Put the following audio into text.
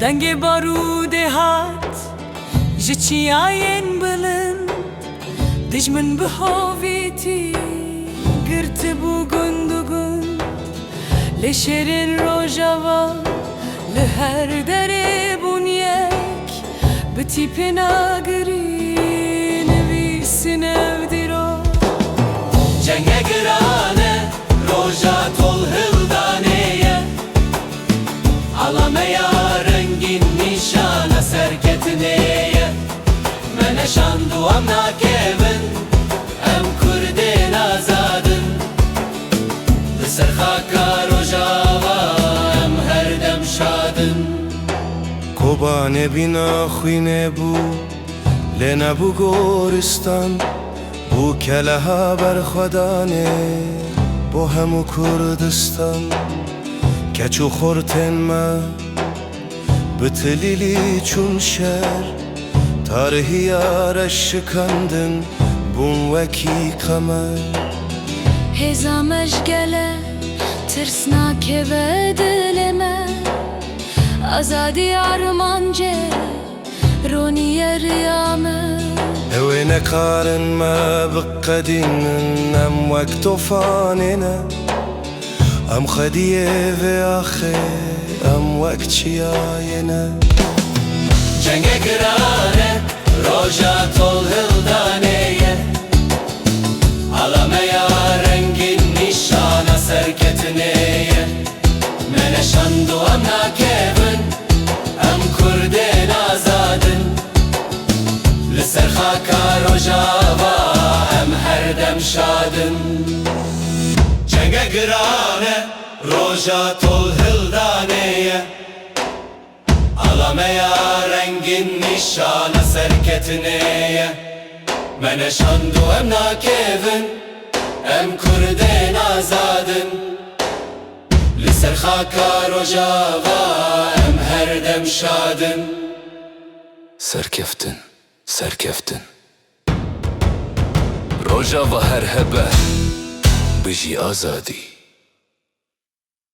دنگ بارود هات جچیاین بلند دجمن به هاویتی گرت بو گند و گند لشرین روژاوا لهر دره بون یک بتی پناگری نویسین evdi رو جنگ گرانه روژا tol hıldaneye alamaya rengin nişana serketineye mene şandu am nakevin em kurdin azadın Lısır khaka rojava em her dem şadın Kobane bina khine bu lena bu goristan bu kelaha berkhadane bu hemu Kurdistan keçu khorten ma بتلیلی چون شهر تاریخی آرش کندن بون وکی کمر هزامش گله ترسناک و دلمه آزادی آرمانجه رونی ریامه اوه نکارن ما بقدین ام وقت فانینا ام خدیه و آخر ام وقت چیاینا جنگ گرانه روژا tol hıldaneye alamaya rengin nişana serketineye mene şandu am nakevin em kurdin azadın Lısır khaka rojava em her dem şadın جنگ گرانه روژا tol hıldaneye alamaya rengin nişana serketineye mene şandu em nakevin em kurdin azadın Lısır khaka rojava em her dem şadın Serkeftin, serkeftin Rojava her hebe Biji azadi